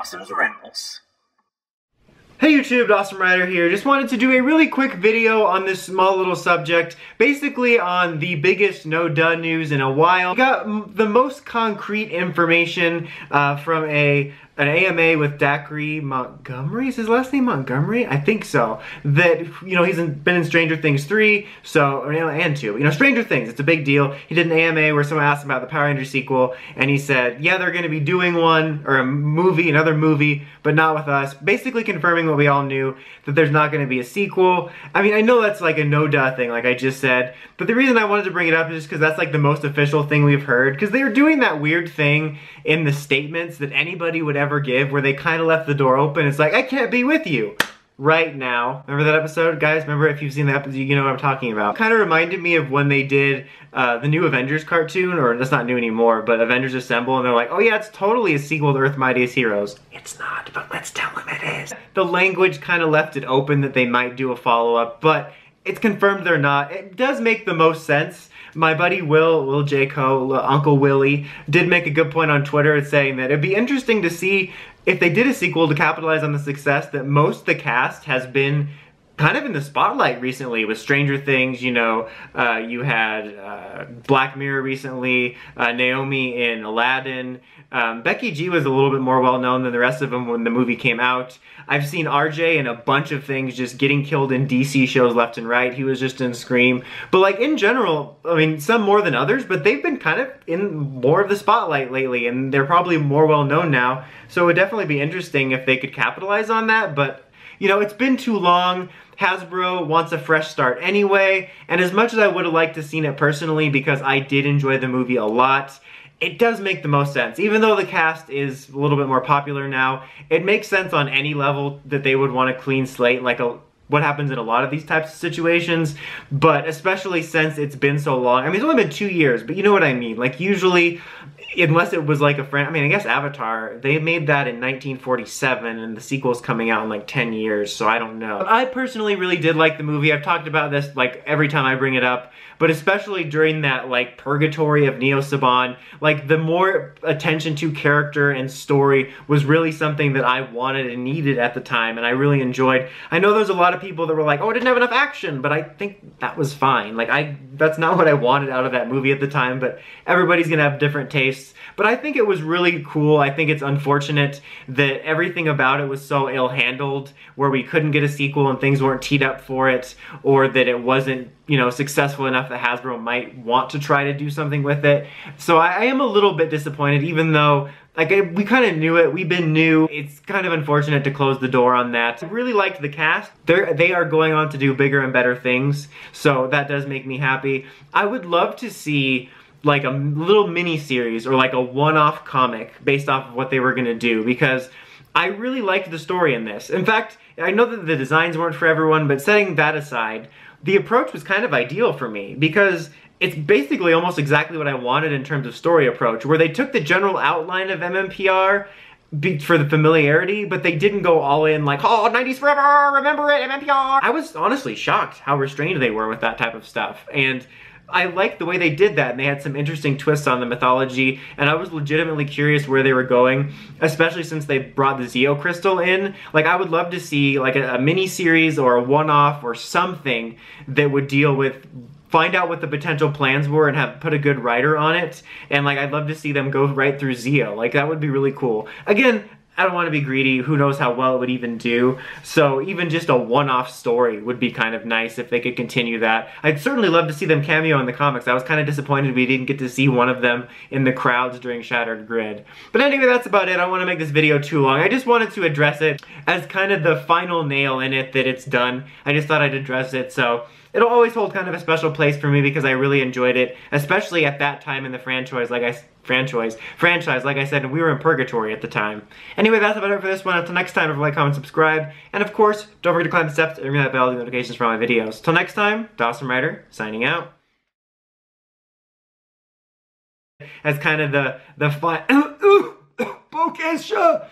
Dawson's Rambles. Hey YouTube, Dawson Rider here. Just wanted to do a really quick video on this small little subject, basically on the biggest no-duh news in a while. We got the most concrete information from an AMA with Dacre Montgomery. Is his last name Montgomery? I think so. That, you know, he's been in Stranger Things 3, so, and 2. You know, Stranger Things, it's a big deal. He did an AMA where someone asked him about the Power Rangers sequel, and he said, yeah, they're gonna be doing one, or another movie, but not with us. Basically confirming what we all knew, that there's not gonna be a sequel. I mean, I know that's like a no-duh thing, like I just said, but the reason I wanted to bring it up is just because that's like the most official thing we've heard, because they were doing that weird thing in the statements that anybody would ever give where they kind of left the door open. It's like, I can't be with you right now. Remember that episode, guys? Remember, if you've seen the episode, you know what I'm talking about. Kind of reminded me of when they did the new Avengers cartoon, or that's not new anymore, but Avengers Assemble, and they're like, oh yeah, it's totally a sequel to Earth's Mightiest Heroes. It's not, but let's tell them it is. The language kind of left it open that they might do a follow-up, but it's confirmed they're not. It does make the most sense. My buddy Will J. Co., Uncle Willie, did make a good point on Twitter saying that it'd be interesting to see if they did a sequel to capitalize on the success that most of the cast has been kind of in the spotlight recently with Stranger Things. You know, you had Black Mirror recently, Naomi in Aladdin. Becky G was a little bit more well-known than the rest of them when the movie came out. I've seen RJ in a bunch of things, just getting killed in DC shows left and right. He was just in Scream. But like in general, I mean, some more than others, but they've been kind of in more of the spotlight lately, and they're probably more well-known now. So it would definitely be interesting if they could capitalize on that, but you know, it's been too long. Hasbro wants a fresh start anyway, and as much as I would have liked to have seen it personally, because I did enjoy the movie a lot, it does make the most sense. Even though the cast is a little bit more popular now, it makes sense on any level that they would want a clean slate, like what happens in a lot of these types of situations, but especially since it's been so long. I mean, it's only been 2 years, but you know what I mean. Like usually, unless it was like I mean, I guess Avatar, they made that in 1947 and the sequel's coming out in like 10 years, so I don't know. I personally really did like the movie. I've talked about this like every time I bring it up, but especially during that like purgatory of Neo Saban, like the more attention to character and story was really something that I wanted and needed at the time, and I really enjoyed. I know there's a lot of people that were like, oh, it didn't have enough action, but I think that was fine. Like that's not what I wanted out of that movie at the time, but everybody's gonna have different tastes. But I think it was really cool. I think it's unfortunate that everything about it was so ill-handled, where we couldn't get a sequel and things weren't teed up for it, or that it wasn't, you know, successful enough that Hasbro might want to try to do something with it. So I am a little bit disappointed, even though like we kind of knew it, we've been new. It's kind of unfortunate to close the door on that. I really liked the cast. They are going on to do bigger and better things, so that does make me happy. I would love to see like a little mini series or like a one-off comic based off of what they were gonna do, because I really liked the story in this. In fact, I know that the designs weren't for everyone, but setting that aside, the approach was kind of ideal for me, because it's basically almost exactly what I wanted in terms of story approach, where they took the general outline of MMPR for the familiarity, but they didn't go all in like, oh, 90s forever, remember it, MMPR. I was honestly shocked how restrained they were with that type of stuff, and I liked the way they did that, and they had some interesting twists on the mythology, and I was legitimately curious where they were going, especially since they brought the Zeo Crystal in. Like, I would love to see like a mini-series or a one-off or something that would deal with, find out what the potential plans were and have put a good writer on it, and like I'd love to see them go right through Zeo. Like, that would be really cool. Again, I don't want to be greedy, who knows how well it would even do, so even just a one-off story would be kind of nice if they could continue that. I'd certainly love to see them cameo in the comics. I was kind of disappointed we didn't get to see one of them in the crowds during Shattered Grid. But anyway, that's about it. I don't want to make this video too long. I just wanted to address it as kind of the final nail in it that it's done. I just thought I'd address it, so it'll always hold kind of a special place for me because I really enjoyed it, especially at that time in the franchise, like I said, and we were in purgatory at the time. Anyway, that's about it for this one. Until next time, like, comment, subscribe, and of course, don't forget to climb the steps and ring that bell to get notifications for all my videos. Till next time, Dawson Rider, signing out. As kind of the fun, Bokesha!